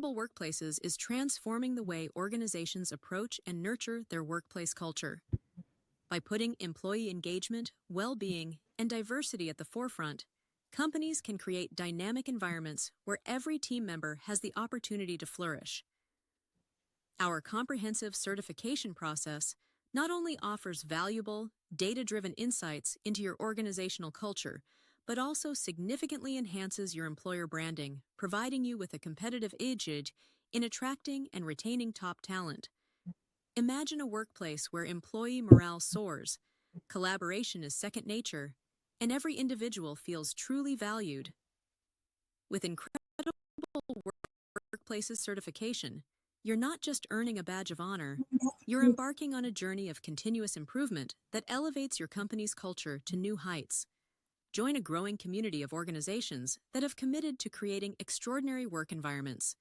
Workplaces is transforming the way organizations approach and nurture their workplace culture. By putting employee engagement, well-being, and diversity at the forefront, companies can create dynamic environments where every team member has the opportunity to flourish. Our comprehensive certification process not only offers valuable, data-driven insights into your organizational culture, but also significantly enhances your employer branding, providing you with a competitive edge in attracting and retaining top talent. Imagine a workplace where employee morale soars, collaboration is second nature, and every individual feels truly valued. With incredible workplaces certification, you're not just earning a badge of honor, you're embarking on a journey of continuous improvement that elevates your company's culture to new heights. Join a growing community of organizations that have committed to creating extraordinary work environments.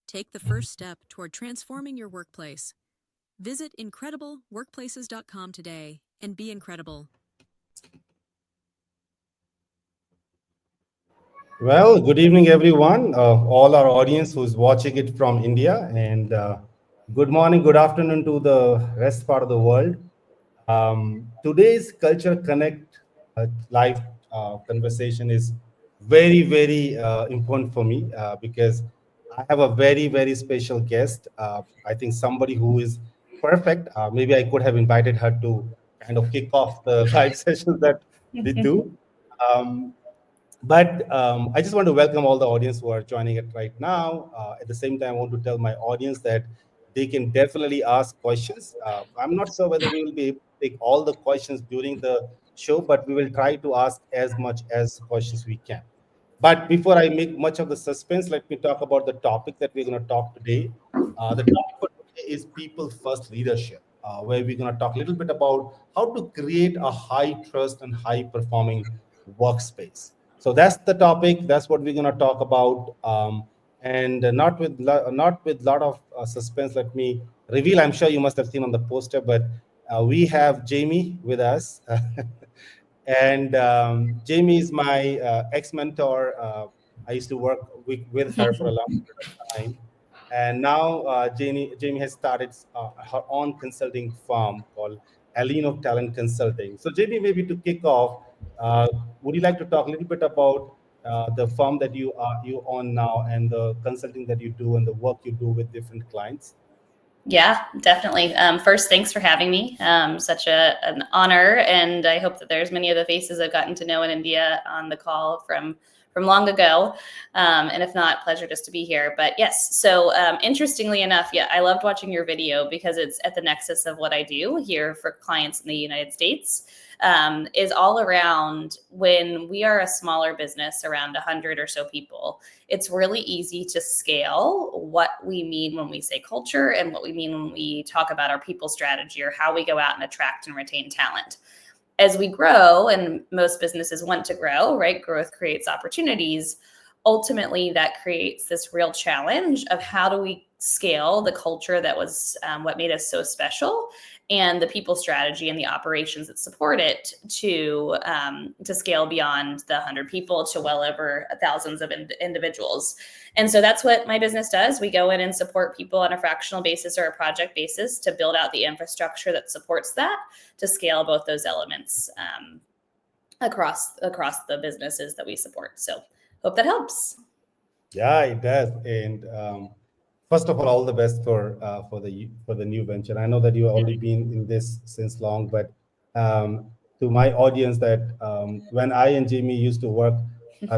Take the first step toward transforming your workplace. Visit incredibleworkplaces.com today and be incredible. Well, good evening, everyone. All our audience who's watching it from India, and good morning, good afternoon to the rest part of the world. Today's Culture Connect live conversation is very, very important for me because I have a very, very special guest. I think somebody who is perfect. Maybe I could have invited her to kind of kick off the live sessions that we do. Um, but I just want to welcome all the audience who are joining it right now. At the same time, I want to tell my audience that they can definitely ask questions. I'm not sure whether we will be able to take all the questions during the show, but we will try to ask as much as questions we can. But before I make much of the suspense, let me talk about the topic that we're going to talk today. The topic for today is people first leadership, where we're going to talk a little bit about how to create a high trust and high performing workspace. So that's the topic. That's what we're going to talk about. And not with lot of suspense. Let me reveal. I'm sure you must have seen on the poster, but we have Jamie with us. And Jamie is my ex-mentor. I used to work with her for a long period of time. And now Jamie has started her own consulting firm called Alino Talent Consulting. So Jamie, maybe to kick off, would you like to talk a little bit about the firm that you own now and the consulting that you do and the work you do with different clients? Yeah, definitely. First, thanks for having me. Such an honor, and I hope that there's many of the faces I've gotten to know in India on the call from long ago. And if not, pleasure just to be here. But yes, so interestingly enough, yeah, I loved watching your video because it's at the nexus of what I do here for clients in the United States. Is all around when we are a smaller business, around 100 or so people, it's really easy to scale what we mean when we say culture and what we mean when we talk about our people strategy or how we go out and attract and retain talent. As we grow, and most businesses want to grow, right? Growth creates opportunities. Ultimately, that creates this real challenge of how do we scale the culture that was what made us so special, and the people strategy and the operations that support it to scale beyond the 100 people to well over thousands of individuals. And so that's what my business does. We go in and support people on a fractional basis or a project basis to build out the infrastructure that supports that, to scale both those elements across the businesses that we support. So hope that helps. Yeah, it does. And first of all the best for the new venture. I know that you've already been in this since long, but to my audience, that when I and Jamie used to work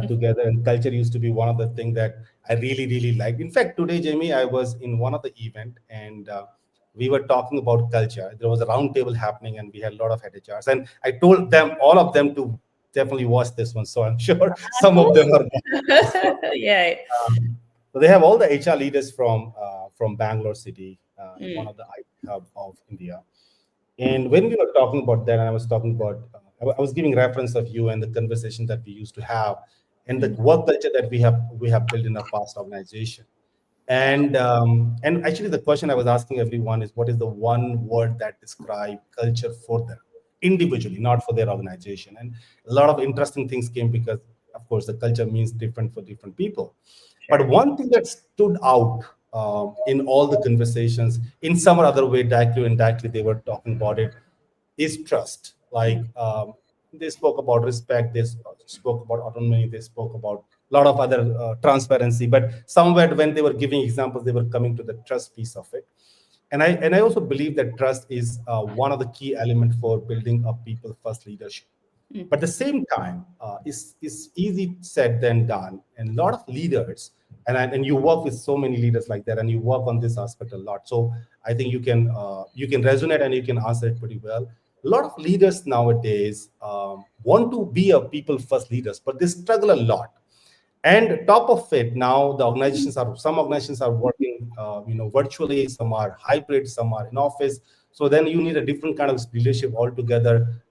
together, and culture used to be one of the things that I really, really liked. In fact, today, Jamie, I was in one of the event, and we were talking about culture. There was a round table happening, and we had a lot of head HRs, and I told them, all of them, to definitely watch this one. So I'm sure some of them are. Yeah. So they have all the HR leaders from Bangalore City, one of the IT hub of India. And when we were talking about that, and I was talking about, I was giving reference of you and the conversation that we used to have, and the work culture that we have built in our past organization. And actually, the question I was asking everyone is, what is the one word that describe culture for them individually, not for their organization? And a lot of interesting things came, because of course, the culture means different for different people. But one thing that stood out in all the conversations, in some or other way, directly or indirectly, they were talking about it, is trust. Like they spoke about respect, they spoke about autonomy, they spoke about a lot of other transparency. But somewhere when they were giving examples, they were coming to the trust piece of it. And I also believe that trust is one of the key elements for building a people first leadership. But at the same time, it's easy said than done. And a lot of leaders, and you work with so many leaders like that, and you work on this aspect a lot. So I think you can resonate and you can answer it pretty well. A lot of leaders nowadays want to be a people first leaders, but they struggle a lot. And top of it, now some organizations are working, virtually, some are hybrid, some are in office. So then you need a different kind of leadership altogether,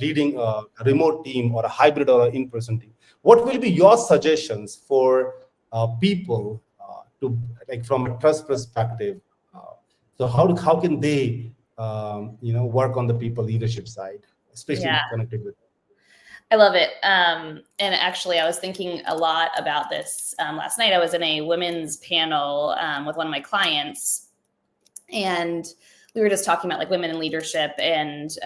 leading a remote team or a hybrid or an in-person team. What will be your suggestions for people to, like, from a trust perspective? So how can they, work on the people leadership side, especially Yeah. connected with. I love it. And actually, I was thinking a lot about this last night. I was in a women's panel with one of my clients, and we were just talking about like women in leadership and,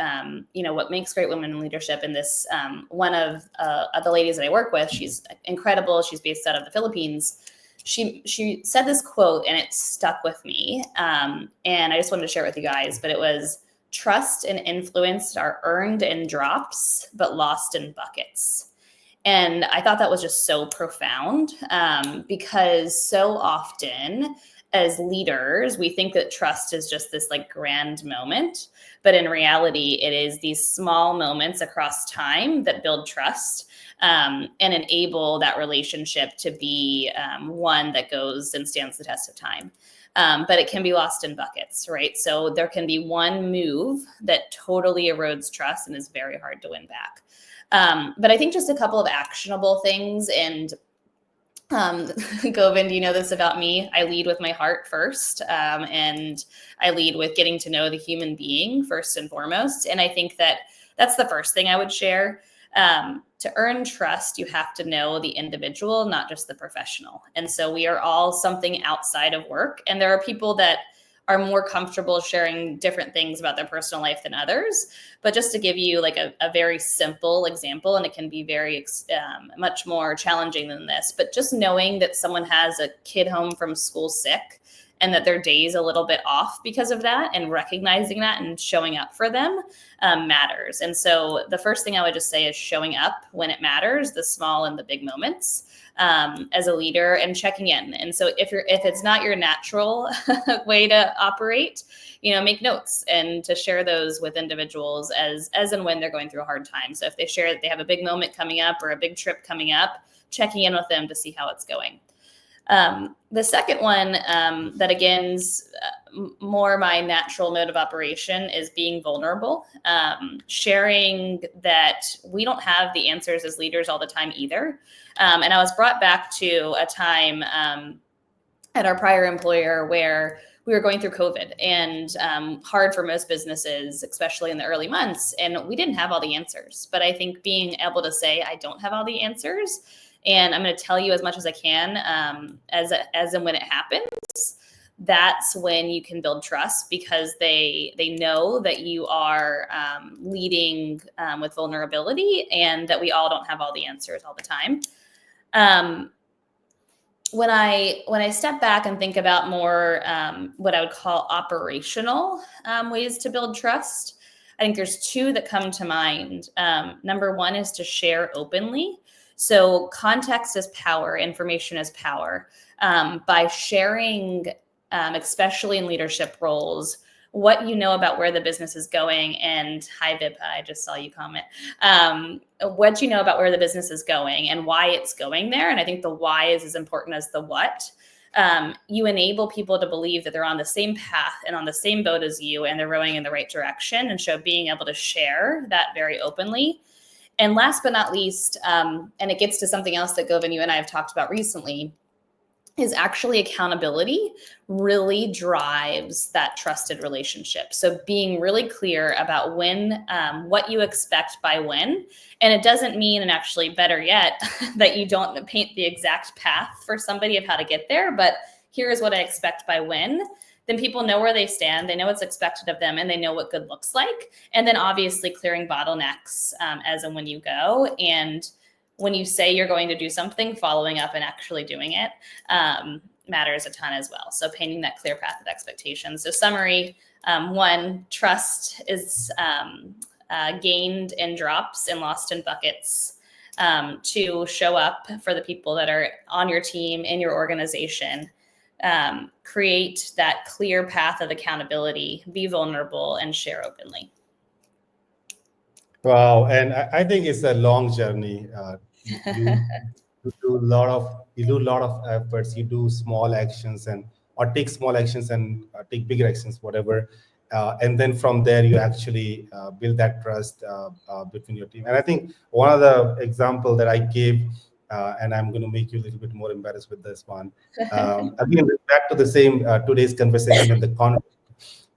what makes great women in leadership. And this one of the ladies that I work with, she's incredible. She's based out of the Philippines. She said this quote, and it stuck with me. And I just wanted to share it with you guys, but it was, "Trust and influence are earned in drops, but lost in buckets." And I thought that was just so profound because so often as leaders, we think that trust is just this like grand moment. But in reality, it is these small moments across time that build trust and enable that relationship to be one that goes and stands the test of time. But it can be lost in buckets, right? So there can be one move that totally erodes trust and is very hard to win back. But I think just a couple of actionable things. And Govind, you know this about me. I lead with my heart first. And I lead with getting to know the human being first and foremost. And I think that that's the first thing I would share. To earn trust, you have to know the individual, not just the professional. And so we are all something outside of work. And there are people that are more comfortable sharing different things about their personal life than others. But just to give you like a very simple example, and it can be very much more challenging than this, but just knowing that someone has a kid home from school sick and that their day is a little bit off because of that, and recognizing that and showing up for them matters. And so the first thing I would just say is showing up when it matters, the small and the big moments, as a leader, and checking in. And so if it's not your natural way to operate, make notes and to share those with individuals as and when they're going through a hard time. So if they share that they have a big moment coming up or a big trip coming up, checking in with them to see how it's going. The second one that again is more my natural mode of operation is being vulnerable, sharing that we don't have the answers as leaders all the time either. And I was brought back to a time at our prior employer where we were going through COVID and hard for most businesses, especially in the early months. And we didn't have all the answers. But I think being able to say, I don't have all the answers, and I'm going to tell you as much as I can as and when it happens, that's when you can build trust, because they know that you are leading with vulnerability, and that we all don't have all the answers all the time. When I step back and think about more what I would call operational ways to build trust, I think there's two that come to mind. Number one is to share openly. So context is power, information is power. By sharing, especially in leadership roles, what you know about where the business is going, and hi Vibha, I just saw you comment, what you know about where the business is going and why it's going there. And I think the why is as important as the what. You enable people to believe that they're on the same path and on the same boat as you, and they're rowing in the right direction. And so being able to share that very openly. And last but not least, and it gets to something else that Govind, you and I have talked about recently, is actually accountability really drives that trusted relationship. So being really clear about when, what you expect by when, and it doesn't mean, and actually better yet, that you don't paint the exact path for somebody of how to get there, but here is what I expect by when. Then people know where they stand, they know what's expected of them, and they know what good looks like. And then obviously clearing bottlenecks as and when you go. And when you say you're going to do something, following up and actually doing it matters a ton as well. So painting that clear path of expectations. So summary, one, trust is gained in drops and lost in buckets. To show up for the people that are on your team, in your organization, create that clear path of accountability, be vulnerable, and share openly. Wow, and I think it's a long journey. You do a lot of efforts. You do small actions and or take small actions and take bigger actions, whatever, and then from there you actually build that trust between your team. And I think one of the example that I gave, and I'm going to make you a little bit more embarrassed with this one. Again, back to the same today's conversation and the content.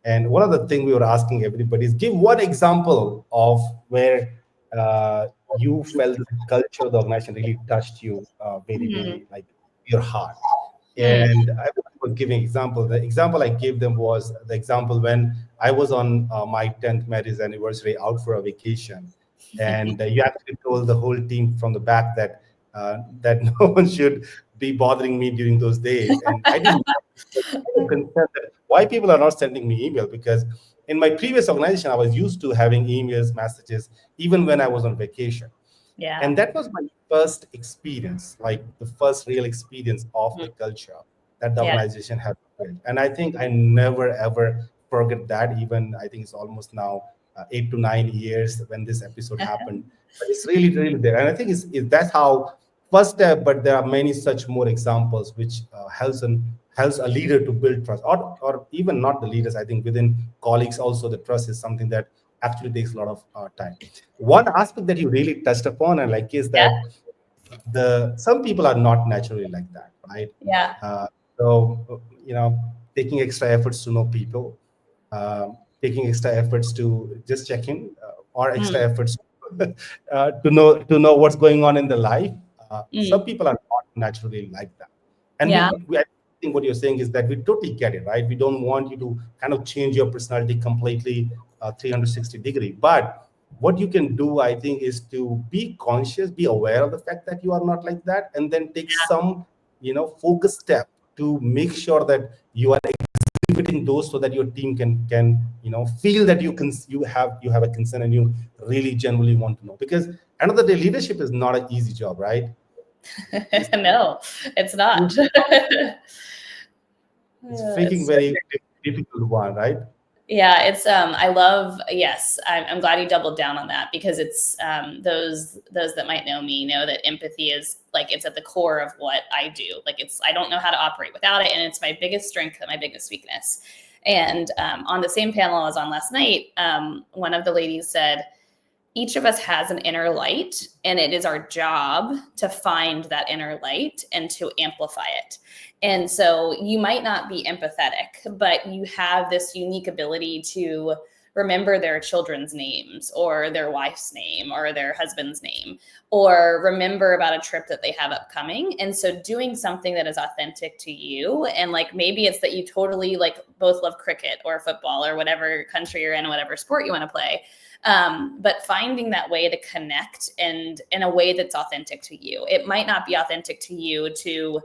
And one of the things we were asking everybody is give one example of where you felt the culture of the organization really touched you very, very like your heart. And I was giving example. The example I gave them was the example when I was on my 10th marriage anniversary out for a vacation, and you actually told the whole team from the back that that no one should be bothering me during those days, and I didn't concerned that why people are not sending me email, because in my previous organization I was used to having emails, messages even when I was on vacation. Yeah. And that was my first experience, like the first real experience of the culture that the Yeah. organization had built. And I think I never ever forget that. Even I think it's almost now 8 to 9 years when this episode happened, but it's really really there. And I think that's how first step, but there are many such more examples which helps a leader to build trust, or even not the leaders. I think within colleagues also the trust is something that actually takes a lot of time. One aspect that you really touched upon and like is Yeah. that the some people are not naturally like that, right? Yeah. So taking extra efforts to know people, taking extra efforts to just check in, or extra efforts to know what's going on in the life. Some people are not naturally like that, and Yeah. I think what you're saying is that we totally get it, right? We don't want you to kind of change your personality completely 360-degree, but what you can do, I think, is to be conscious, be aware of the fact that you are not like that, and then take some focus step to make sure that you are exhibiting those so that your team can feel that you have a concern and you really genuinely want to know. Because another day, leadership is not an easy job, right? No, it's not. It's freaking So very difficult one, right? yeah, it's I love, yes, I'm glad you doubled down on that, because it's those that might know me know that empathy is like, it's at the core of what I do. Like, it's, I don't know how to operate without it, and it's my biggest strength and my biggest weakness. And on the same panel I was on last night, one of the ladies said, each of us has an inner light, and it is our job to find that inner light and to amplify it. And so you might not be empathetic, but you have this unique ability to remember their children's names, or their wife's name, or their husband's name, or remember about a trip that they have upcoming. And so doing something that is authentic to you, and like, maybe it's that you totally like both love cricket or football or whatever country you're in, whatever sport you want to play. But finding that way to connect, and in a way that's authentic to you. It might not be authentic to you to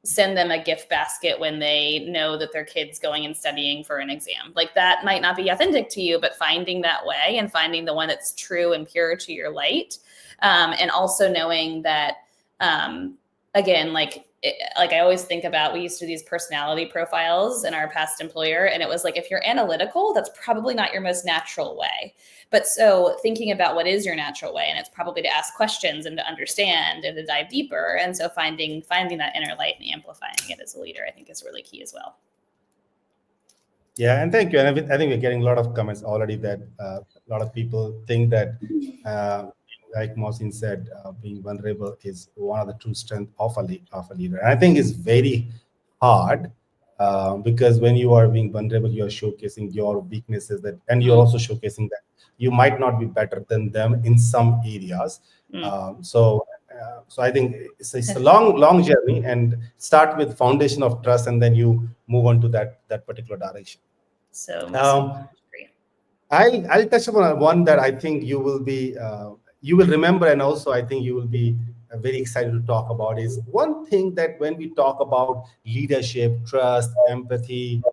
send them a gift basket when they know that their kid's going and studying for an exam. Like, that might not be authentic to you, but finding that way, and finding the one that's true and pure to your light. And also knowing that, again, like I always think about, we used to do these personality profiles in our past employer, and it was like, if you're analytical, that's probably not your most natural way. But so thinking about what is your natural way, and it's probably to ask questions and to understand and to dive deeper. And so finding that inner light and amplifying it as a leader, I think, is really key as well. Yeah, and thank you. And I think we're getting a lot of comments already that a lot of people think that like Mohsin said, being vulnerable is one of the true strengths of of a leader. And I think it's very hard because when you are being vulnerable, you are showcasing your weaknesses and you're also showcasing that you might not be better than them in some areas. So I think it's a long journey, and start with foundation of trust, and then you move on to that particular direction. So Um, great. I'll touch upon one that I think you will remember, and also I think you will be very excited to talk about. Is one thing that when we talk about leadership, trust, empathy,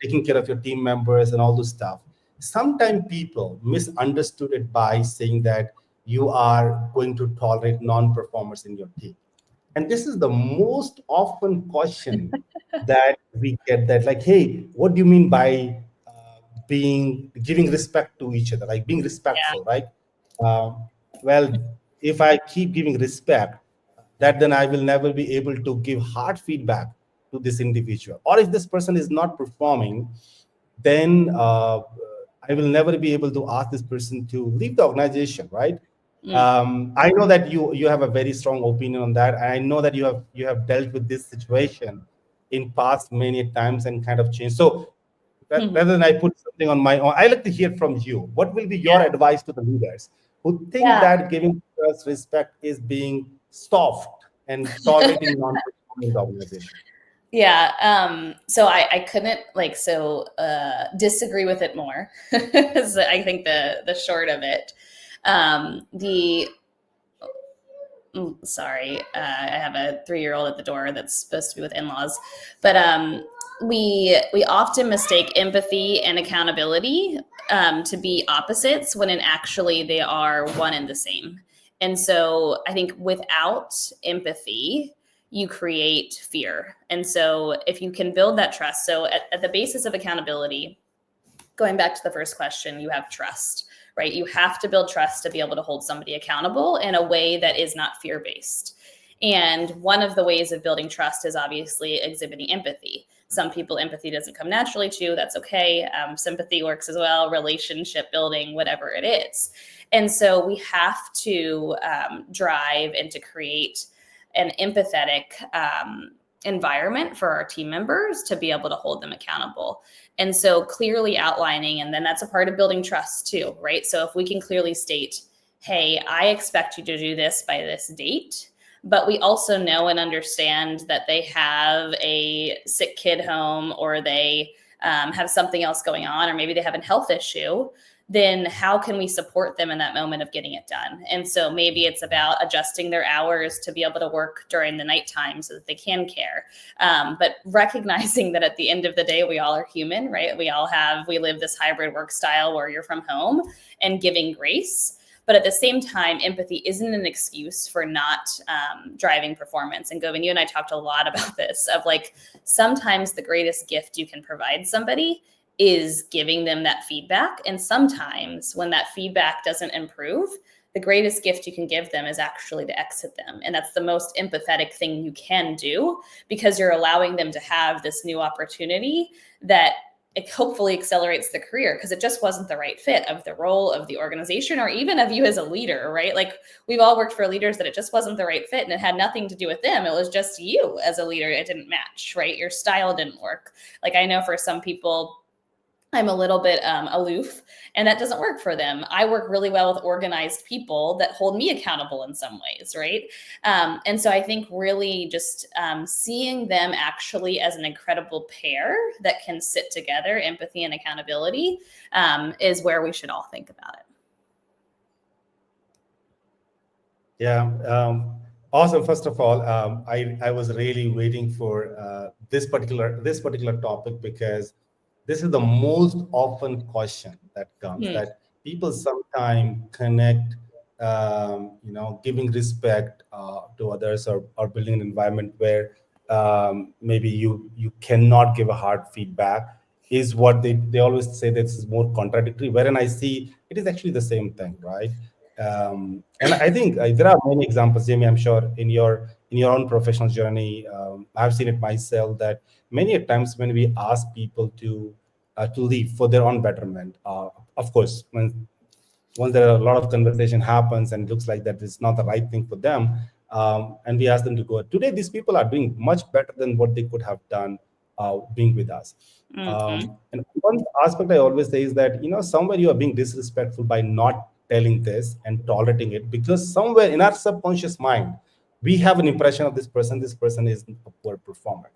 taking care of your team members and all this stuff, sometimes people misunderstood it by saying that you are going to tolerate non-performers in your team. And this is the most often question that we get, that like, hey, what do you mean by being giving respect to each other, like being respectful, right? Well, if I keep giving respect, that then I will never be able to give hard feedback to this individual. Or if this person is not performing, then I will never be able to ask this person to leave the organization, right? I know that you have a very strong opinion on that. I know that you have dealt with this situation in past many times and kind of changed. So rather than I put something on my own, I like to hear from you. What will be your advice to the leaders who think Yeah. that giving us respect is being soft and tolerating non-performing organization? Yeah. So I couldn't disagree with it more. So I think the short of it. The sorry, I have a 3-year-old at the door that's supposed to be with in-laws, but we often mistake empathy and accountability to be opposites when actually they are one and the same. And so I think without empathy, you create fear. And so if you can build that trust, so at the basis of accountability, going back to the first question, you have trust, right? You have to build trust to be able to hold somebody accountable in a way that is not fear-based. And one of the ways of building trust is obviously exhibiting empathy. Some people, empathy doesn't come naturally to, that's okay. Sympathy works as well, relationship building, whatever it is. And so we have to drive and to create an empathetic environment for our team members to be able to hold them accountable. And so clearly outlining, and then that's a part of building trust too, right? So if we can clearly state, hey, I expect you to do this by this date, but we also know and understand that they have a sick kid home, or they have something else going on, or maybe they have a health issue, then how can we support them in that moment of getting it done? And so maybe it's about adjusting their hours to be able to work during the nighttime so that they can care. But recognizing that at the end of the day, we all are human, right? We live this hybrid work style where you're from home, and giving grace. But at the same time, empathy isn't an excuse for not driving performance. And Govind, you and I talked a lot about this, of like, sometimes the greatest gift you can provide somebody is giving them that feedback. And sometimes when that feedback doesn't improve, the greatest gift you can give them is actually to exit them. And that's the most empathetic thing you can do, because you're allowing them to have this new opportunity that it hopefully accelerates the career, because it just wasn't the right fit of the role of the organization, or even of you as a leader, right? Like, we've all worked for leaders that it just wasn't the right fit, and it had nothing to do with them. It was just you as a leader. It didn't match, right? Your style didn't work. Like, I know for some people, I'm a little bit aloof, and that doesn't work for them. I work really well with organized people that hold me accountable in some ways, right? And so I think really just seeing them actually as an incredible pair that can sit together, empathy and accountability, is where we should all think about it. Yeah, awesome. First of all, I was really waiting for this particular topic, because this is the most often question that comes, that people sometimes connect, giving respect to others, or building an environment where maybe you cannot give a hard feedback, is what they always say this is more contradictory. Wherein I see it is actually the same thing, right? And I think there are many examples, Jamie. I'm sure in your own professional journey, I've seen it myself, that many a times when we ask people to leave for their own betterment, of course, when once there are a lot of conversation happens and it looks like that it's not the right thing for them, and we ask them to go. Today, these people are doing much better than what they could have done being with us. And one aspect I always say is that, somewhere you are being disrespectful by not telling this and tolerating it, because somewhere in our subconscious mind, we have an impression of this person is a poor performer.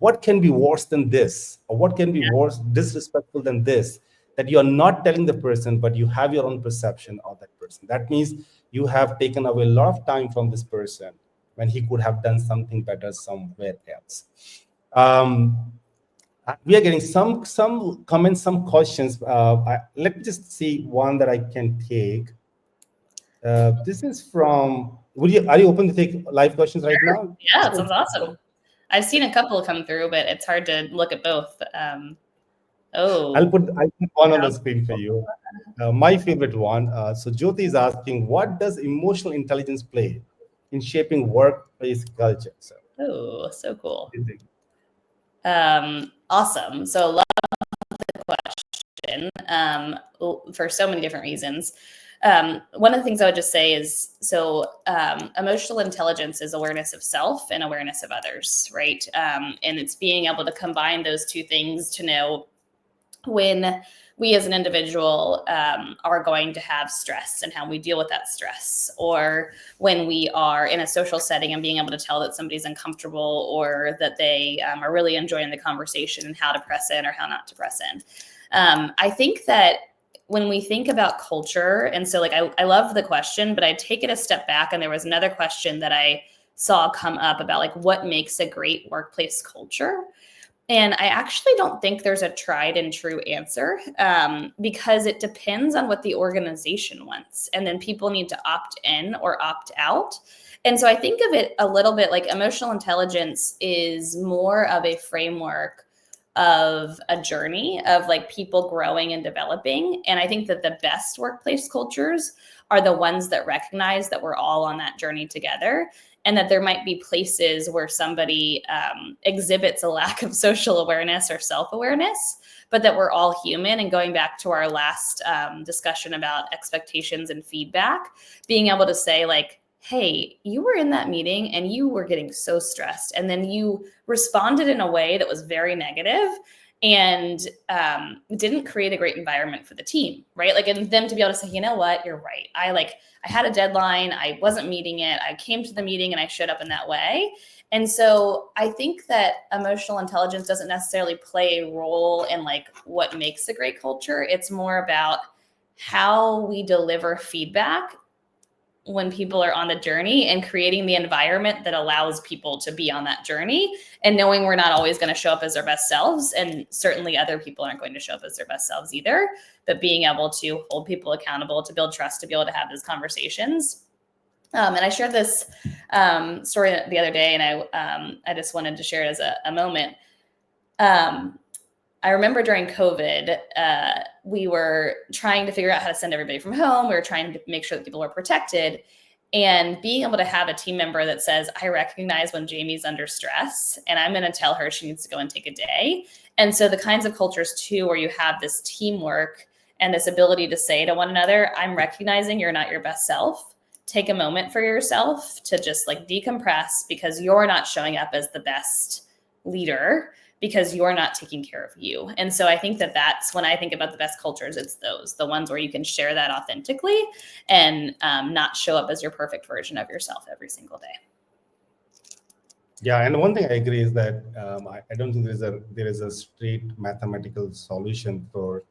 What can be worse than this, or what can be worse disrespectful than this, that you are not telling the person but you have your own perception of that person? That means you have taken away a lot of time from this person when he could have done something better somewhere else. We are getting some comments, some questions. Let me just see one that I can take. This is from, are you open to take live questions right now? Yeah, it sounds awesome. I've seen a couple come through, but it's hard to look at both. I'll put one on the screen for you. My favorite one. So Jyoti is asking, what does emotional intelligence play in shaping workplace culture? So cool. Awesome. So love the question for so many different reasons. One of the things I would just say is, emotional intelligence is awareness of self and awareness of others, right? And it's being able to combine those two things to know when we as an individual are going to have stress and how we deal with that stress, or when we are in a social setting and being able to tell that somebody's uncomfortable or that they are really enjoying the conversation, and how to press in or how not to press in. I think that when we think about culture, and so I love the question, but I'd take it a step back, and there was another question that I saw come up about what makes a great workplace culture. And I actually don't think there's a tried and true answer, because it depends on what the organization wants. And then people need to opt in or opt out. And so I think of it a little bit like emotional intelligence is more of a framework of a journey of people growing and developing. And I think that the best workplace cultures are the ones that recognize that we're all on that journey together, and that there might be places where somebody exhibits a lack of social awareness or self-awareness, but that we're all human. And going back to our last discussion about expectations and feedback, being able to say hey, you were in that meeting and you were getting so stressed, and then you responded in a way that was very negative and didn't create a great environment for the team, right? And them to be able to say, you know what, you're right. I had a deadline, I wasn't meeting it, I came to the meeting and I showed up in that way. And so I think that emotional intelligence doesn't necessarily play a role in what makes a great culture. It's more about how we deliver feedback when people are on the journey, and creating the environment that allows people to be on that journey, and knowing we're not always going to show up as our best selves. And certainly other people aren't going to show up as their best selves either, but being able to hold people accountable, to build trust, to be able to have those conversations. And I shared this story the other day, and I just wanted to share it as a moment. I remember during COVID, we were trying to figure out how to send everybody from home. We were trying to make sure that people were protected, and being able to have a team member that says, I recognize when Jamie's under stress, and I'm going to tell her she needs to go and take a day. And so the kinds of cultures too, where you have this teamwork and this ability to say to one another, I'm recognizing you're not your best self. Take a moment for yourself to just decompress, because you're not showing up as the best leader, because you're not taking care of you. And so I think that that's when I think about the best cultures, it's the ones where you can share that authentically and not show up as your perfect version of yourself every single day. Yeah, and one thing I agree is that I don't think there is a straight mathematical solution for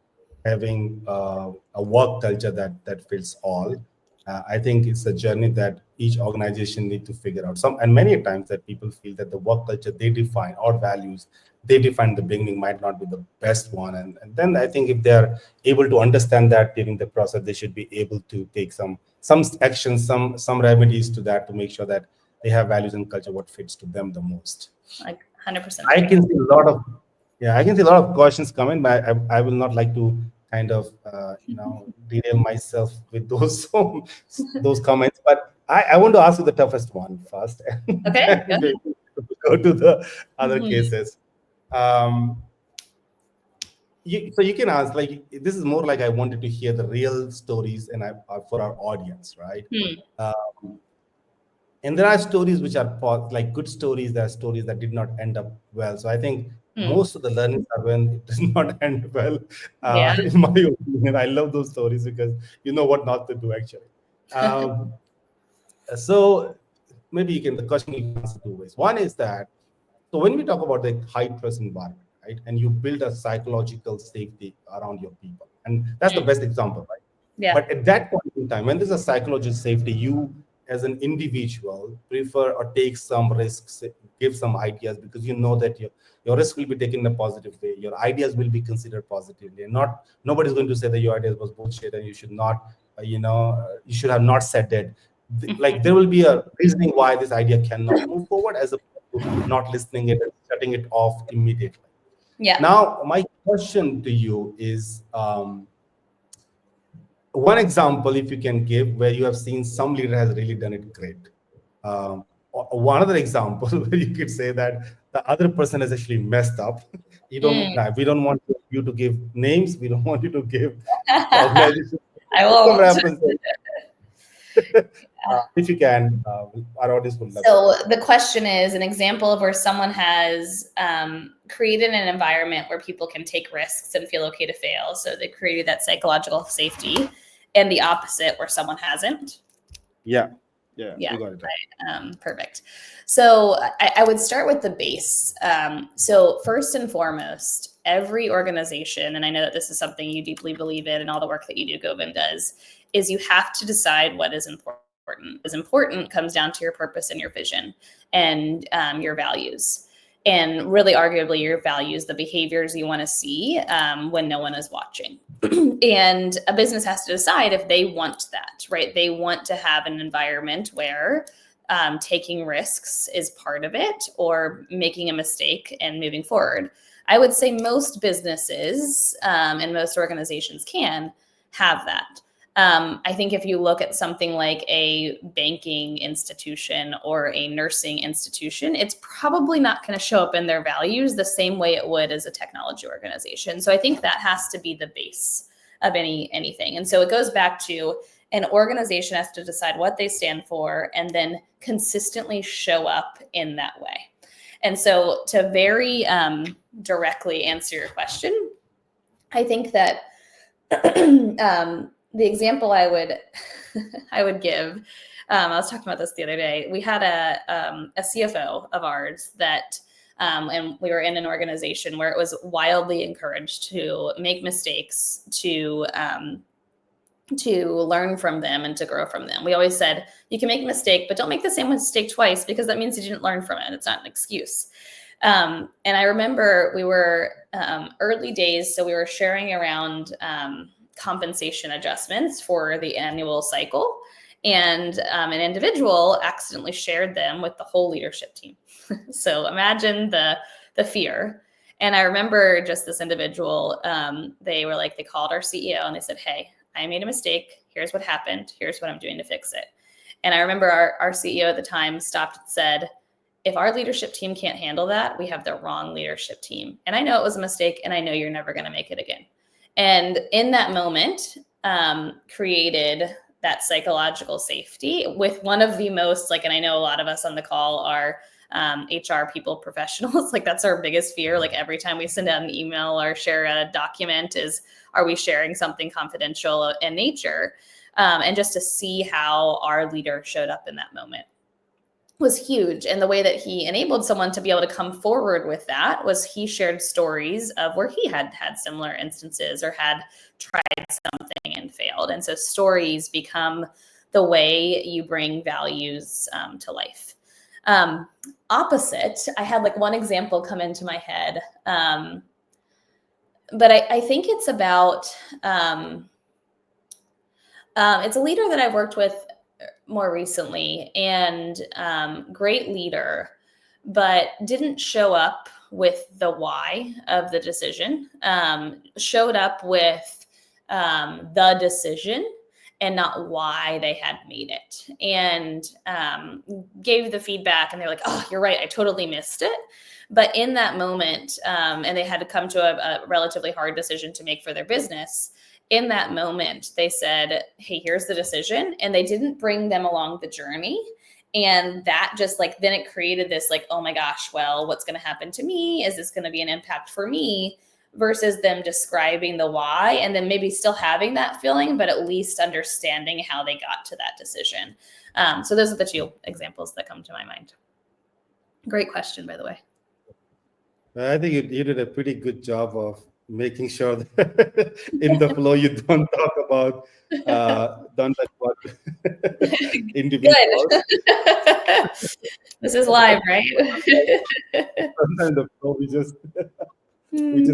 having a work culture that fits all. I think it's a journey that each organization need to figure out. And many times that people feel that the work culture they define, or values they define in the beginning, might not be the best one. And then I think if they're able to understand that during the process, they should be able to take some actions, some remedies to that, to make sure that they have values and culture what fits to them the most. 100%. I can see a lot of questions coming, but I will not like to kind of derail myself with those comments. But I want to ask you the toughest one first. Okay. Go to the other cases. So you can ask, like, this is more like I wanted to hear the real stories and for our audience, right? Hmm. And there are stories which are like good stories. There are stories that did not end up well. So I think Hmm. most of the learnings are when it does not end well. Yeah. In my opinion, I love those stories because you know what not to do actually. Um, so maybe the question you can answer two ways. One is that, so when we talk about the high trust environment, right, and you build a psychological safety around your people, and that's the Hmm. best example, right? Yeah. But at that point in time, when there's a psychological safety, you as an individual prefer or take some risks, give some ideas, because you know that your risk will be taken in a positive way. Your ideas will be considered positively, and not nobody's going to say that your ideas was bullshit and you should not, you should have not said that. Like there will be a reasoning why this idea cannot move forward, as opposed to not listening it and shutting it off immediately. Yeah. Now, my question to you is, one example, if you can give, where you have seen some leader has really done it great. One other example where you could say that the other person has actually messed up. Mm. We don't want you to give names. We don't want you to give the organization. I Some won't. references, if you can, our audience would love it. So the question is an example of where someone has created an environment where people can take risks and feel okay to fail. So they created that psychological safety, and the opposite where someone hasn't. Yeah, yeah, Yeah. you got it right. Perfect. So I would start with the base. So first and foremost, every organization, and I know that this is something you deeply believe in and all the work that you do, Govind, does, is you have to decide what is important. As important comes down to your purpose and your vision and your values. And really, arguably, your values, the behaviors you want to see when no one is watching. And a business has to decide if they want that, right? They want to have an environment where taking risks is part of it, or making a mistake and moving forward. I would say most businesses and most organizations can have that. I think if you look at something like a banking institution or a nursing institution, it's probably not going to show up in their values the same way it would as a technology organization. So I think that has to be the base of anything. And so it goes back to an organization has to decide what they stand for and then consistently show up in that way. And so to very directly answer your question, I think that the example I would give, I was talking about this the other day. We had a CFO of ours that, and we were in an organization where it was wildly encouraged to make mistakes, to learn from them and to grow from them. We always said, you can make a mistake, but don't make the same mistake twice, because that means you didn't learn from it. It's not an excuse. And I remember we were early days, so we were sharing around compensation adjustments for the annual cycle. And an individual accidentally shared them with the whole leadership team. So imagine the fear. And I remember just this individual, they called our CEO and they said, hey, I made a mistake. Here's what happened. Here's what I'm doing to fix it. And I remember our CEO at the time stopped and said, if our leadership team can't handle that, we have the wrong leadership team. And I know it was a mistake, and I know you're never going to make it again. And in that moment, created that psychological safety with one of the most, and I know a lot of us on the call are HR people professionals. That's our biggest fear. Every time we send out an email or share a document is, are we sharing something confidential in nature? And just to see how our leader showed up in that moment was huge. And the way that he enabled someone to be able to come forward with that was he shared stories of where he had similar instances or had tried something and failed. And so stories become the way you bring values to life. Opposite, I had one example come into my head. But I think it's about, it's a leader that I've worked with more recently, and great leader, but didn't show up with the why of the decision, showed up with the decision and not why they had made it, and gave the feedback, and they're like, oh, you're right, I totally missed it. But in that moment, and they had to come to a relatively hard decision to make for their business. In that moment, they said, hey, here's the decision. And they didn't bring them along the journey. And that just like, then it created this like, oh my gosh, well, what's going to happen to me? Is this going to be an impact for me? Versus them describing the why, and then maybe still having that feeling, but at least understanding how they got to that decision. So those are the two examples that come to my mind. Great question, by the way. I think you did a pretty good job of making sure that in the flow you don't talk about individuals. Good. This is live, right? Sometimes the flow we just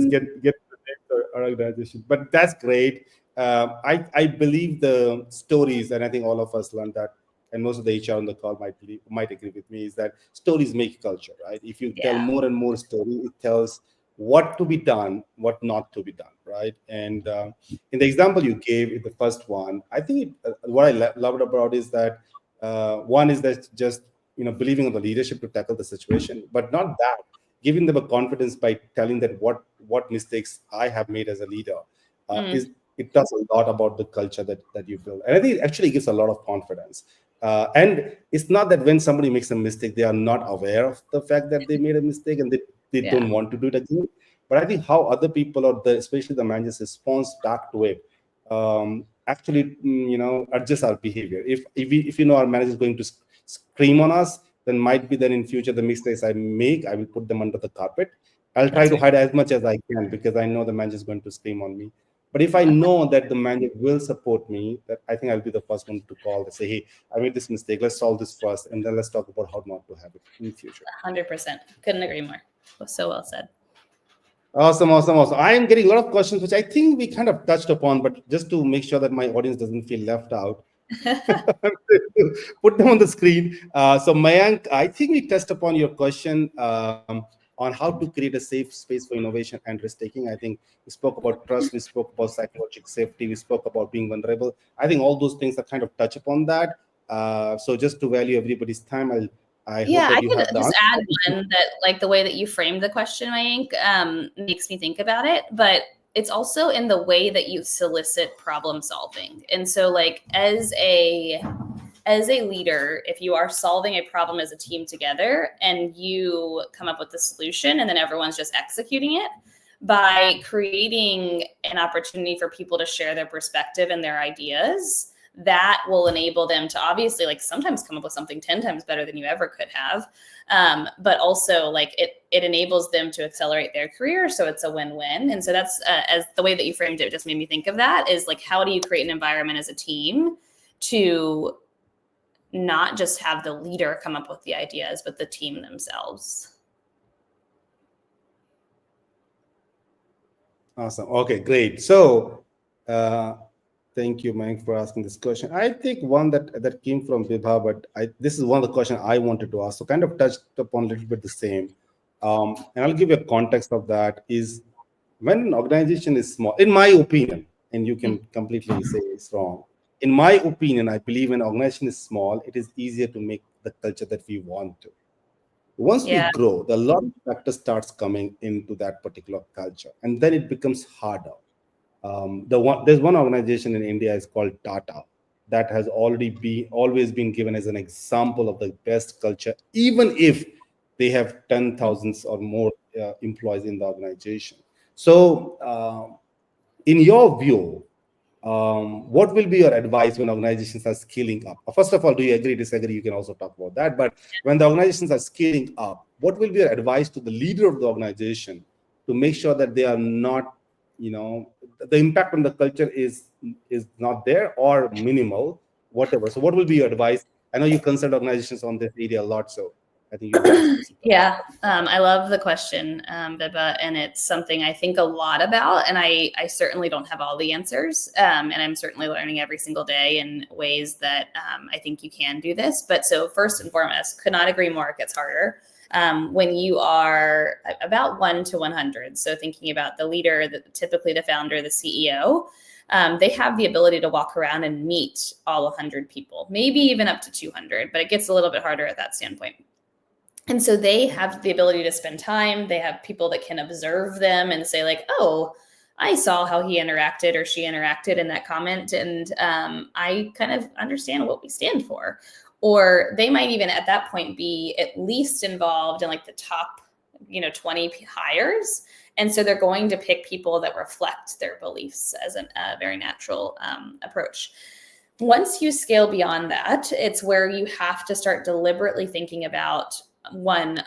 get to the next organization. But that's great. I believe the stories, and I think all of us learned that, and most of the HR on the call might agree with me, is that stories make culture, right? If you tell Yeah. more and more story, it tells what to be done, what not to be done, right? And in the example you gave in the first one, I think what I loved about is that one is that just believing on the leadership to tackle the situation, but not that, giving them a confidence by telling that what mistakes I have made as a leader is it does a lot about the culture that you build. And I think it actually gives a lot of confidence. And it's not that when somebody makes a mistake, they are not aware of the fact that they made a mistake and they Yeah. don't want to do it again. But I think how other people, or especially the managers, response back to it actually adjust our behavior. If our manager is going to scream on us, then might be that in future the mistakes I make, I will put them under the carpet. I'll try to hide as much as I can because I know the manager is going to scream on me. But if I know that the manager will support me, that I think I'll be the first one to call and say, hey, I made this mistake. Let's solve this first, and then let's talk about how not to have it in future. 100%. Couldn't agree more. So well said. Awesome. I am getting a lot of questions, which I think we kind of touched upon, but just to make sure that my audience doesn't feel left out, put them on the screen. So Mayank, I think we touched upon your question on how to create a safe space for innovation and risk taking. I think we spoke about trust, we spoke about psychological safety, we spoke about being vulnerable. I think all those things are kind of touch upon that. So just to value everybody's time, I hope that I you could have the just answer. add one that, like, the way that you framed the question, Mayank, makes me think about it. But it's also in the way that you solicit problem solving. And so, like, as a leader, if you are solving a problem as a team together and you come up with the solution and then everyone's just executing it, by creating an opportunity for people to share their perspective and their ideas, that will enable them to obviously, like, sometimes come up with something 10 times better than you ever could have. But also, like, it enables them to accelerate their career. So it's a win-win. And so that's, as the way that you framed it just made me think of that, is like, how do you create an environment as a team to not just have the leader come up with the ideas, but the team themselves? Awesome. Okay, great. So, thank you, Mike, for asking this question. I think one that came from Vibha, but this is one of the questions I wanted to ask. So, kind of touched upon a little bit the same. And I'll give you a context of that. Is when an organization is small, in my opinion, and you can completely say it's wrong. In my opinion, I believe when an organization is small, it is easier to make the culture that we want to. Once we Yeah. grow, a lot of factors starts coming into that particular culture, and then it becomes harder. There's one organization in India is called Tata that has always been given as an example of the best culture, even if they have 10,000 or more employees in the organization. So, in your view, what will be your advice when organizations are scaling up? First of all, do you agree, disagree? You can also talk about that. But when the organizations are scaling up, what will be your advice to the leader of the organization to make sure that they are not, the impact on the culture is not there or minimal, whatever. So what will be your advice? I know you consult organizations on this area a lot, so I think you'll be best person. Yeah, I love the question, Biba, and it's something I think a lot about, and I certainly don't have all the answers, and I'm certainly learning every single day in ways that I think you can do this. But so first and foremost, could not agree more, it gets harder. When you are about 1 to 100, so thinking about the leader, typically the founder, the CEO, they have the ability to walk around and meet all 100 people, maybe even up to 200, but it gets a little bit harder at that standpoint. And so they have the ability to spend time. They have people that can observe them and say like, oh, I saw how he interacted or she interacted in that comment, and I kind of understand what we stand for. Or they might even at that point be at least involved in like the top, 20 hires. And so they're going to pick people that reflect their beliefs as a very natural approach. Once you scale beyond that, it's where you have to start deliberately thinking about one,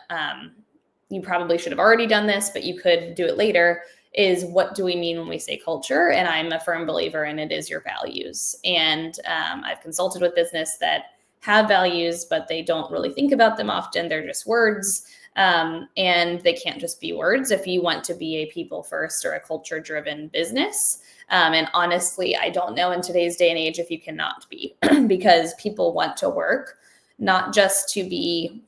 you probably should have already done this, but you could do it later, is what do we mean when we say culture? And I'm a firm believer in it is your values. And I've consulted with business that have values, but they don't really think about them often. They're just words. And they can't just be words if you want to be a people first or a culture driven business. And honestly, I don't know in today's day and age if you cannot be, because people want to work, not just to be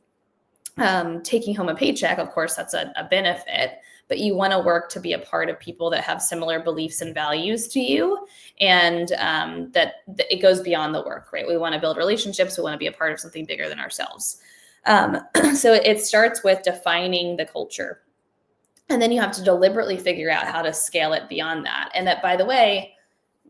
taking home a paycheck. Of course, that's a benefit, but you want to work to be a part of people that have similar beliefs and values to you. And that it goes beyond the work, right? We want to build relationships. We want to be a part of something bigger than ourselves. So it starts with defining the culture. And then you have to deliberately figure out how to scale it beyond that. And that, by the way,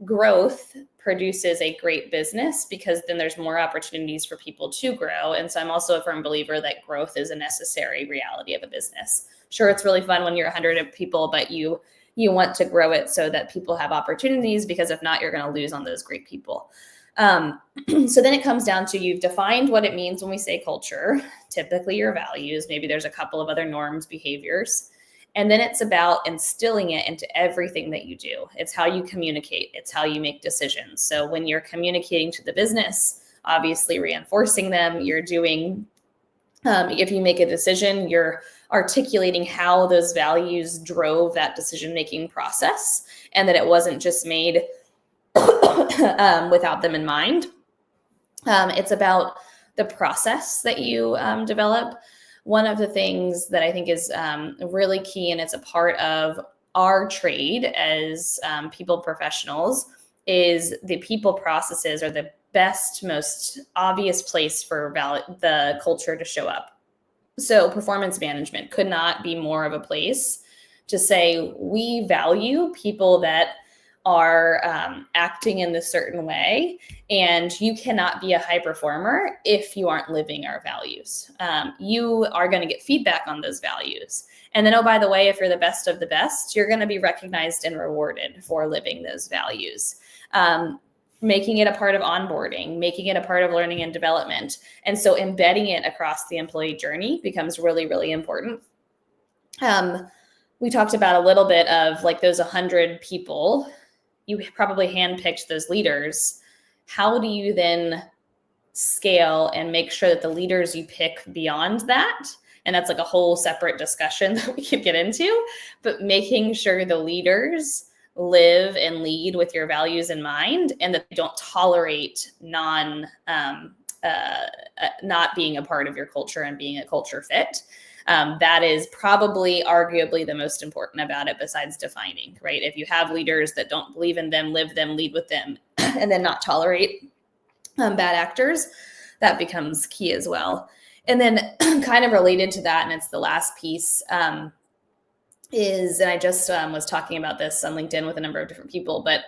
growth produces a great business, because then there's more opportunities for people to grow. And so I'm also a firm believer that growth is a necessary reality of a business. Sure, it's really fun when you're 100 people, but you want to grow it so that people have opportunities, because if not, you're going to lose on those great people. So then it comes down to, you've defined what it means when we say culture, typically your values, maybe there's a couple of other norms, behaviors. And then it's about instilling it into everything that you do. It's how you communicate. It's how you make decisions. So when you're communicating to the business, obviously reinforcing them, you're doing, if you make a decision, you're articulating how those values drove that decision-making process, and that it wasn't just made without them in mind. It's about the process that you develop. One of the things that I think is really key, and it's a part of our trade as people professionals, is the people processes are the best, most obvious place for the culture to show up. So performance management could not be more of a place to say, we value people that are acting in this certain way, and you cannot be a high performer if you aren't living our values. You are going to get feedback on those values. And then, oh, by the way, if you're the best of the best, you're going to be recognized and rewarded for living those values. Making it a part of onboarding, making it a part of learning and development. And so embedding it across the employee journey becomes really, really important. We talked about a little bit of like those 100 people. You probably handpicked those leaders. How do you then scale and make sure that the leaders you pick beyond that, and that's like a whole separate discussion that we could get into, but making sure the leaders live and lead with your values in mind, and that they don't tolerate not being a part of your culture and being a culture fit. That is probably arguably the most important about it, besides defining, right? If you have leaders that don't believe in them, live them, lead with them, and then not tolerate bad actors, that becomes key as well. And then kind of related to that, and it's the last piece, is, and I just was talking about this on LinkedIn with a number of different people, but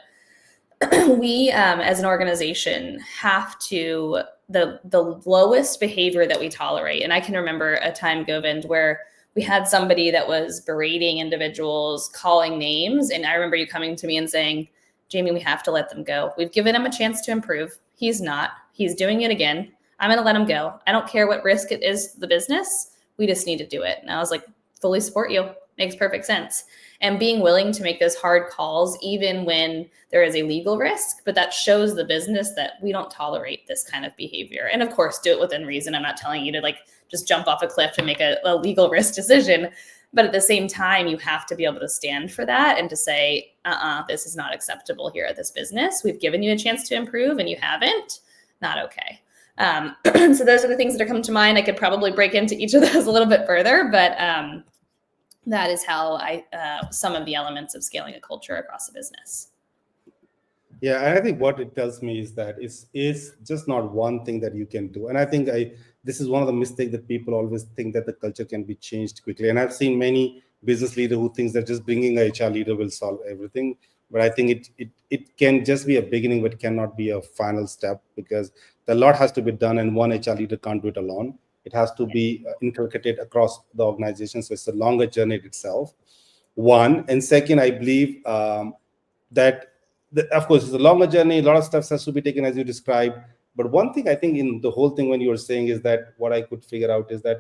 we as an organization have to, the lowest behavior that we tolerate. And I can remember a time, Govind, where we had somebody that was berating individuals, calling names. And I remember you coming to me and saying, Jamie, we have to let them go. We've given him a chance to improve. He's not. He's doing it again. I'm going to let him go. I don't care what risk it is to the business. We just need to do it. And I was like, fully support you. Makes perfect sense. And being willing to make those hard calls, even when there is a legal risk, but that shows the business that we don't tolerate this kind of behavior. And of course, do it within reason. I'm not telling you to like just jump off a cliff and make a legal risk decision. But at the same time, you have to be able to stand for that and to say, this is not acceptable here at this business. We've given you a chance to improve and you haven't. Not okay. So those are the things that are coming to mind. I could probably break into each of those a little bit further, but that is how some of the elements of scaling a culture across a business. Yeah, and I think what it tells me is that it's just not one thing that you can do. And I think this is one of the mistakes that people always think that the culture can be changed quickly. And I've seen many business leaders who thinks that just bringing a HR leader will solve everything. But I think it can just be a beginning, but cannot be a final step, because a lot has to be done, and one HR leader can't do it alone. It has to be inculcated across the organization. So it's a longer journey itself. One, and second, I believe that of course it's a longer journey, a lot of steps has to be taken as you described. But one thing I think in the whole thing when you were saying is that what I could figure out is that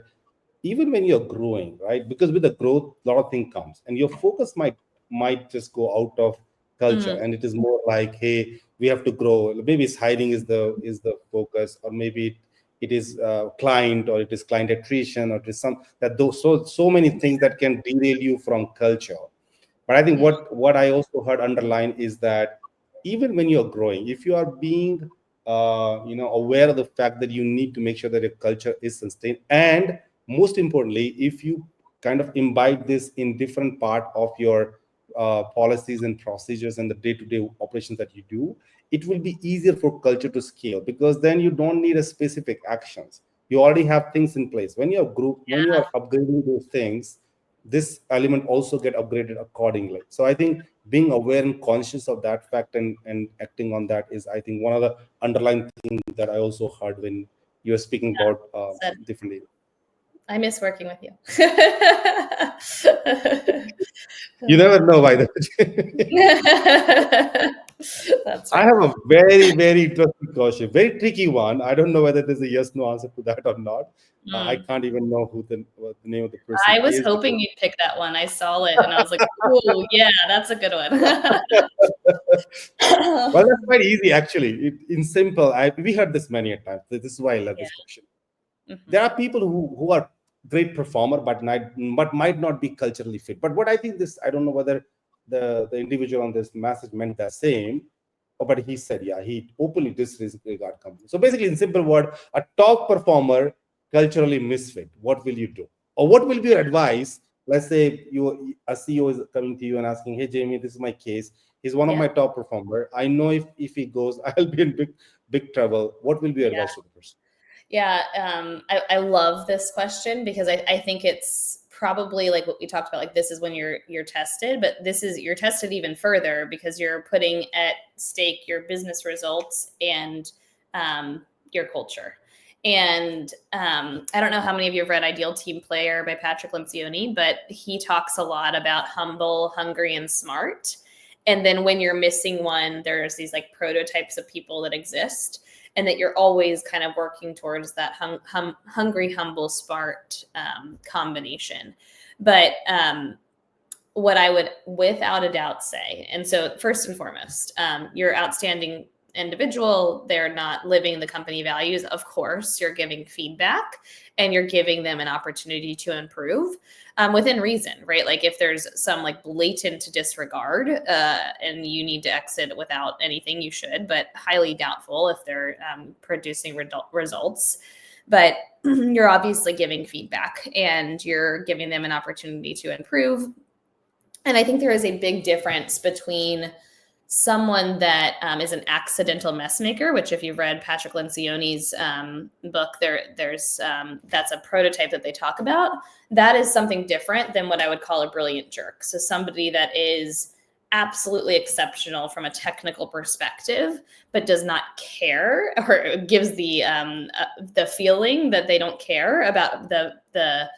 even when you're growing, right, because with the growth a lot of things comes, and your focus might just go out of culture, Mm, and it is more like, hey, we have to grow. Maybe it's hiring is the focus, or maybe it is client, or it is client attrition, or it is some that those so many things that can derail you from culture. But I think mm, what I also heard underline is that even when you're growing, if you are being aware of the fact that you need to make sure that your culture is sustained, and most importantly, if you kind of imbibe this in different part of your policies and procedures and the day-to-day operations that you do, it will be easier for culture to scale, because then you don't need a specific actions. You already have things in place. When you are upgrading those things, this element also get upgraded accordingly. So I think being aware and conscious of that fact, and acting on that is, I think, one of the underlying things that I also heard when you're speaking about said, differently. I miss working with you. You never know, by the way. That's I right. have a very, very interesting question, very tricky one. I don't know whether there's a yes no answer to that or not. I Mm. can't even know what the name of the person I was is, hoping because you'd pick that one. I saw it and I was like, "Oh, yeah, that's a good one." well, that's quite easy actually. In simple, we heard this many a times. This is why I love Yeah. this question. Mhm. There are people who are great performer, but might not be culturally fit. But what I think this, I don't know whether the individual on this message meant the same, but he said, yeah, he openly disregard company. So basically, in simple word, a top performer culturally misfit. What will you do, or what will be your advice? Let's say a CEO is coming to you and asking, "Hey, Jamie, this is my case. He's one of Yeah. my top performer. I know if he goes, I'll be in big trouble. What will be your Yeah. advice to the person?" Yeah. I love this question because I think it's probably like what we talked about. Like this is when you're tested, but you're tested even further because you're putting at stake your business results and your culture. And I don't know how many of you have read Ideal Team Player by Patrick Lencioni, but he talks a lot about humble, hungry, and smart. And then when you're missing one, there's these like prototypes of people that exist, and that you're always kind of working towards that hungry, humble, smart combination. But what I would without a doubt say, and so first and foremost, you're outstanding individual. They're not living the company values. Of course, you're giving feedback and you're giving them an opportunity to improve within reason, right? Like if there's some like blatant disregard and you need to exit without anything, you should, but highly doubtful if they're producing results. But you're obviously giving feedback and you're giving them an opportunity to improve. And I think there is a big difference between someone that is an accidental mess maker, which if you've read Patrick Lencioni's book, there's that's a prototype that they talk about. That is something different than what I would call a brilliant jerk. So somebody that is absolutely exceptional from a technical perspective, but does not care or gives the feeling that they don't care about the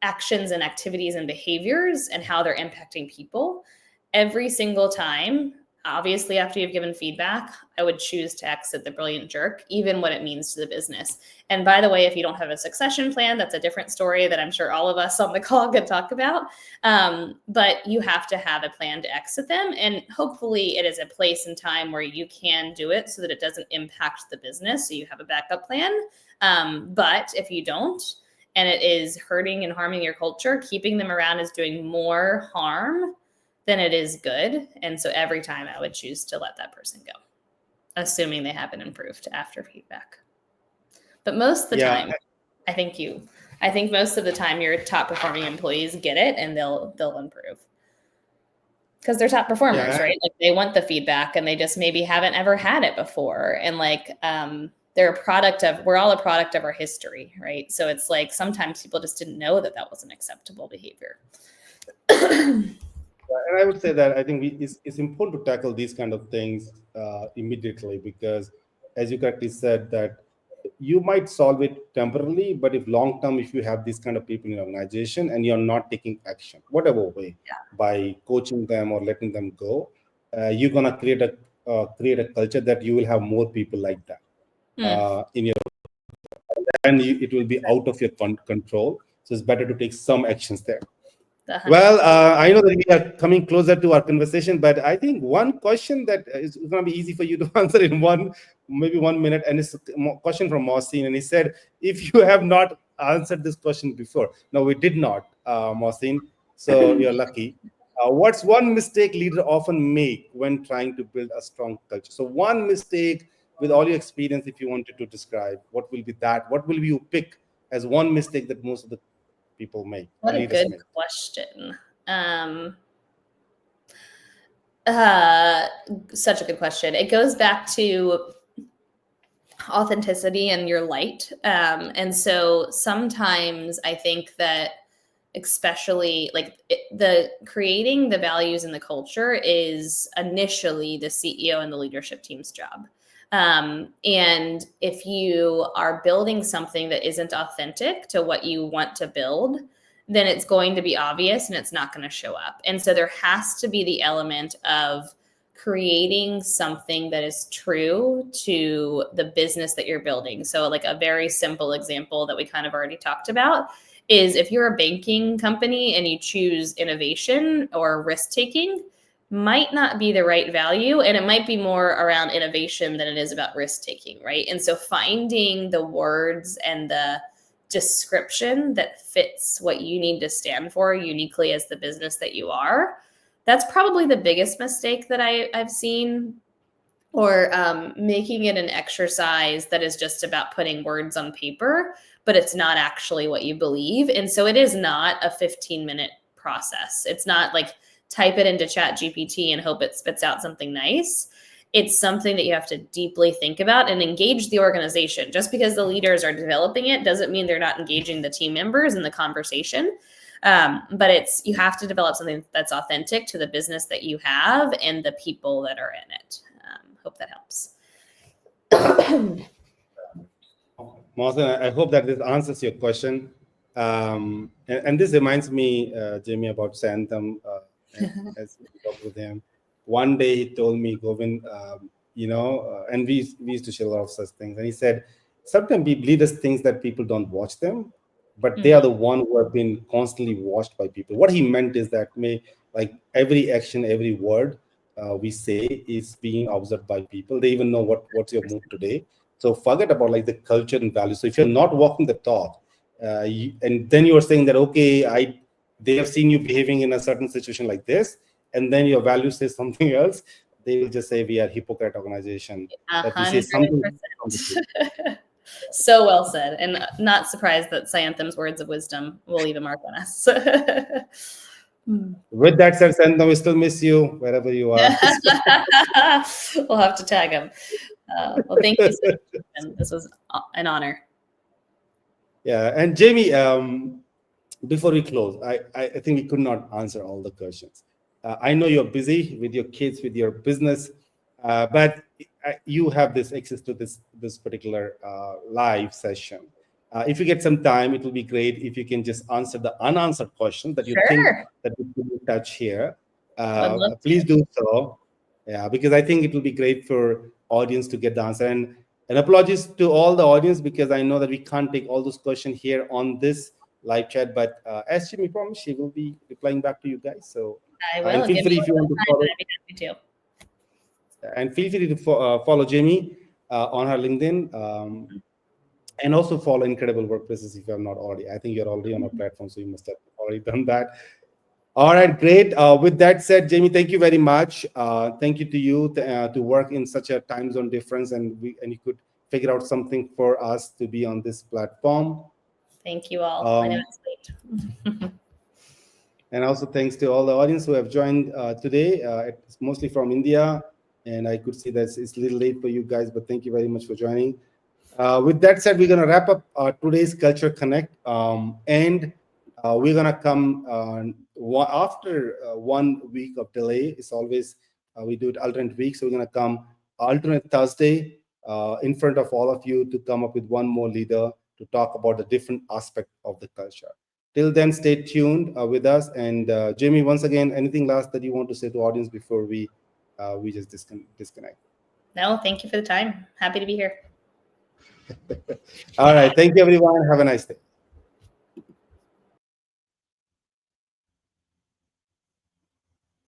actions and activities and behaviors and how they're impacting people. Every single time, obviously after you've given feedback, I would choose to exit the brilliant jerk, even what it means to the business. And by the way, if you don't have a succession plan, that's a different story that I'm sure all of us on the call could talk about. But you have to have a plan to exit them. And hopefully it is a place and time where you can do it so that it doesn't impact the business. So you have a backup plan. But if you don't, and it is hurting and harming your culture, keeping them around is doing more harm than it is good. And so every time I would choose to let that person go, assuming they haven't improved after feedback. But most of the Yeah, time, I think most of the time your top performing employees get it and they'll improve. because they're top performers, Yeah. right? Like they want the feedback and they just maybe haven't ever had it before. And like, we're all a product of our history, right? So it's like sometimes people just didn't know that that was an acceptable behavior. And I would say that I think it's important to tackle these kind of things immediately, because, as you correctly said, that you might solve it temporarily, but if long term, if you have these kind of people in your organization and you're not taking action, whatever way, by coaching them or letting them go, you're gonna create a culture that you will have more people like that in your, and it will be out of your control. So it's better to take some actions there. Well, I know that we are coming closer to our conversation, but I think one question that is going to be easy for you to answer in maybe 1 minute, and it's a question from Mohsin, and he said, if you have not answered this question before, no, we did not, Mohsin, so you're lucky. What's one mistake leaders often make when trying to build a strong culture? So one mistake, with all your experience, if you wanted to describe, what will be that? What will you pick as one mistake that most of the people make? What a Leaders good make? question. Such a good question. It goes back to authenticity and your light. And so sometimes I think that, especially like the creating the values and the culture is initially the CEO and the leadership team's job. And if you are building something that isn't authentic to what you want to build, then it's going to be obvious and it's not going to show up. And so there has to be the element of creating something that is true to the business that you're building. So like a very simple example that we kind of already talked about is if you're a banking company and you choose innovation or risk taking, might not be the right value, and it might be more around innovation than it is about risk taking, right? And so finding the words and the description that fits what you need to stand for uniquely as the business that you are, that's probably the biggest mistake that I've seen. Or making it an exercise that is just about putting words on paper, but it's not actually what you believe. And so it is not a 15-minute process. It's not like type it into Chat GPT and hope it spits out something nice. It's something that you have to deeply think about and engage the organization. Just because the leaders are developing it doesn't mean they're not engaging the team members in the conversation. But you have to develop something that's authentic to the business that you have and the people that are in it. Hope that helps. Mohsen, I hope that this answers your question. And this reminds me, Jamie, about Santam. As we talked with him, one day he told me, Govind, and we used to share a lot of such things. And he said, sometimes leaders think that people don't watch them, but they are the one who have been constantly watched by people. What he meant is that like every action, every word we say is being observed by people. They even know what's your mood today. So forget about like the culture and values. So if you're not walking the talk, and then you're saying that, okay, they have seen you behaving in a certain situation like this, and then your value says something else, they will just say we are hypocrite organization. That we say something. 100%. So well said, and not surprised that Cyanthem's words of wisdom will leave a mark on us. With that said, Santam, we still miss you wherever you are. We'll have to tag him. Well, thank you so much. This was an honor. Yeah, and Jamie, before we close, I think we could not answer all the questions. I know you're busy with your kids, with your business, but you have this access to this particular live session. If you get some time, it will be great if you can just answer the unanswered questions that you think that we could touch here. Please do so. Yeah, because I think it will be great for audience to get the answer. And apologies to all the audience, because I know that we can't take all those questions here on this live chat. But as Jimmy promised, she will be replying back to you guys. So I will. And feel free if you want to follow. I'd be happy to. And feel free to follow Jamie on her LinkedIn. And also follow Incredible Workplaces if you have not already. I think you're already on our platform, so you must have already done that. All right, great. With that said, Jamie, thank you very much. Thank you to you to work in such a time zone difference, and you could figure out something for us to be on this platform. Thank you all. I know it's late. And also thanks to all the audience who have joined today. It's mostly from India. And I could see that it's a little late for you guys, but thank you very much for joining. With that said, we're going to wrap up today's Culture Connect. And we're going to come after 1 week of delay. It's always, we do it alternate weeks. So we're going to come alternate Thursday in front of all of you to come up with one more leader to talk about the different aspect of the culture. Till then, stay tuned with us. And Jamie, once again, anything last that you want to say to audience before we just disconnect? No, thank you for the time. Happy to be here. All right. Thank you, everyone. Have a nice day.